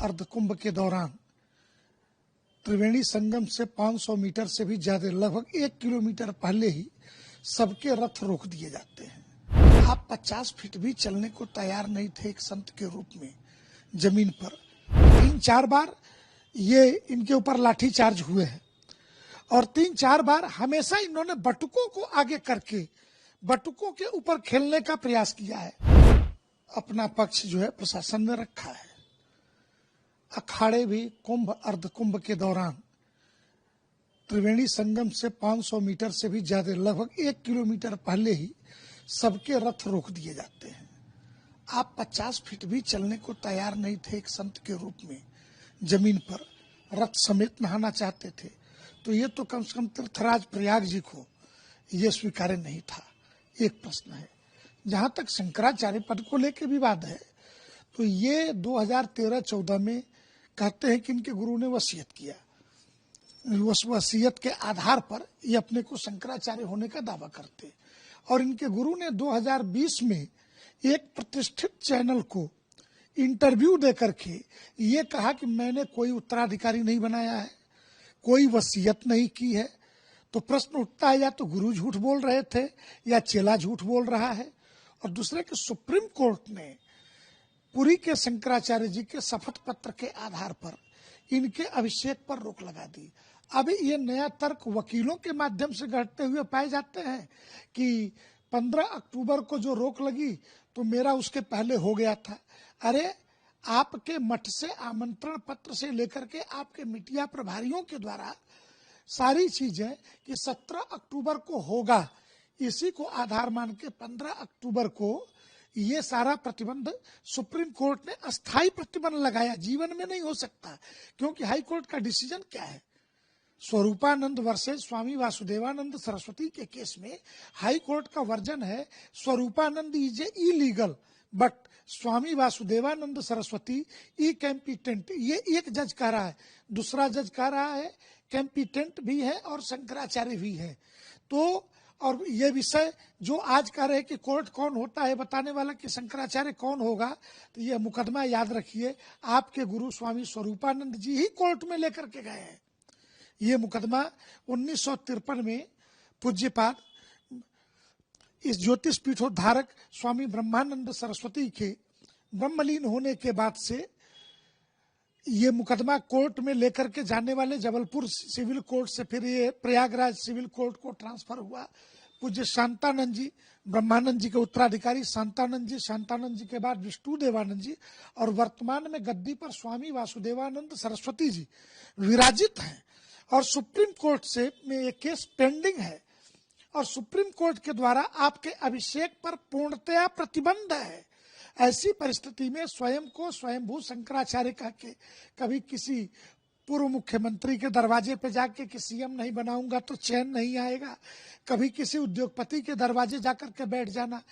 अर्धकुंभ के दौरान त्रिवेणी संगम से 500 मीटर से भी ज्यादा, लगभग 1 किलोमीटर पहले ही सबके रथ रोक दिए जाते हैं। आप 50 फीट भी चलने को तैयार नहीं थे एक संत के रूप में जमीन पर। 3-4 बार ये इनके ऊपर लाठी चार्ज हुए हैं और 3-4 बार हमेशा इन्होंने बटुकों को आगे करके बटुकों के ऊपर खेलने का प्रयास किया है। अपना पक्ष जो है प्रशासन ने रखा है। अखाड़े भी कुंभ अर्धकुंभ के दौरान त्रिवेणी संगम से 500 मीटर से भी ज्यादा, लगभग 1 किलोमीटर पहले ही सबके रथ रोक दिए जाते हैं। आप 50 फीट भी चलने को तैयार नहीं थे एक संत के रूप में जमीन पर, रथ समेत नहाना चाहते थे, तो ये तो कम से कम तीर्थराज प्रयाग जी को ये स्वीकार्य नहीं था। एक प्रश्न है। जहां तक शंकराचार्य पद को लेकर विवाद है, तो ये 2013-14 में कहते हैं कि इनके गुरु ने वसीयत किया। उस वसीयत के आधार पर ये अपने को शंकराचार्य होने का दावा करते, और इनके गुरु ने 2020 में एक प्रतिष्ठित चैनल को इंटरव्यू देकर के ये कहा कि मैंने कोई उत्तराधिकारी नहीं बनाया है, कोई वसीयत नहीं की है। तो प्रश्न उठता है, या तो गुरु झूठ बोल रहे थे या चेला झूठ बोल रहा है। और दूसरे कि सुप्रीम कोर्ट ने पुरी के शंकराचार्य जी के शपथ पत्र के आधार पर इनके अभिषेक पर रोक लगा दी। अब ये नया तर्क वकीलों के माध्यम से गढ़ते हुए पाए जाते हैं कि 15 अक्टूबर को जो रोक लगी तो मेरा उसके पहले हो गया था। अरे, आपके मठ से आमंत्रण पत्र से लेकर के आपके मीडिया प्रभारियों के द्वारा सारी चीजें कि 17 अक्टूबर को होगा, इसी को आधार मान के 15 अक्टूबर को ये सारा प्रतिबंध सुप्रीम कोर्ट ने अस्थायी प्रतिबंध लगाया। जीवन में नहीं हो सकता, क्योंकि हाई कोर्ट का डिसीजन क्या है? स्वरूपानंद वर्सेस स्वामी वासुदेवानंद सरस्वती के केस में हाई कोर्ट का वर्जन है Swaroopanand is illegal but Swami Vasudevanand Saraswati ई कैम्पिटेंट। ये एक जज कह रहा है, दूसरा जज कह रहा है कैम्पिटेंट भी है और शंकराचार्य भी है। तो और ये विषय जो आज कह रहे हैं कि कोर्ट कौन होता है बताने वाला कि शंकराचार्य कौन होगा, तो ये मुकदमा याद रखिए आपके गुरु स्वामी स्वरूपानंद जी ही कोर्ट में लेकर के गए हैं। ये मुकदमा 1953 में पूज्यपाद इस ज्योतिष पीठोद्धारक स्वामी ब्रह्मानंद सरस्वती के ब्रह्मलीन होने के बाद से ये मुकदमा कोर्ट में लेकर के जाने वाले जबलपुर सिविल कोर्ट से फिर ये प्रयागराज सिविल कोर्ट को ट्रांसफर हुआ। पूज्य शांतानंद जी, ब्रह्मानंद जी के उत्तराधिकारी शांतानंद जी के बाद विष्णु देवानंद जी, और वर्तमान में गद्दी पर स्वामी वासुदेवानंद सरस्वती जी विराजित हैं। और सुप्रीम कोर्ट से में ये केस पेंडिंग है और सुप्रीम कोर्ट के द्वारा आपके अभिषेक पर पूर्णतया प्रतिबंध है। ऐसी परिस्थिति में स्वयं को स्वयंभू शंकराचार्य कह के कभी किसी पूर्व मुख्यमंत्री के दरवाजे पे जाके कि सीएम नहीं बनाऊंगा तो चैन नहीं आएगा, कभी किसी उद्योगपति के दरवाजे जाकर के बैठ जाना,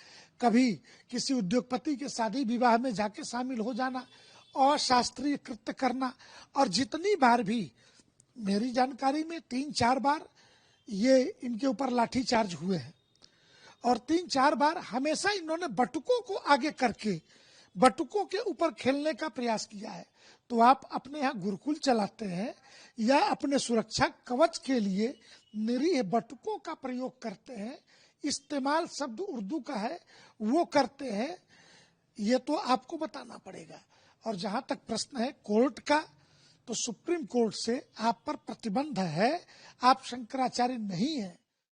कभी किसी उद्योगपति के शादी विवाह में जाके शामिल हो जाना और शास्त्रीय कृत्य करना। और जितनी बार भी मेरी जानकारी में 3-4 बार ये इनके ऊपर लाठी चार्ज हुए हैं और 3-4 बार हमेशा इन्होंने बटुकों को आगे करके बटुकों के ऊपर खेलने का प्रयास किया है। तो आप अपने यहाँ गुरुकुल चलाते हैं या अपने सुरक्षा कवच के लिए निरीह बटुकों का प्रयोग करते हैं, इस्तेमाल शब्द उर्दू का है वो करते हैं, ये तो आपको बताना पड़ेगा। और जहां तक प्रश्न है कोर्ट का, तो सुप्रीम कोर्ट से आप पर प्रतिबंध है, आप शंकराचार्य नहीं है।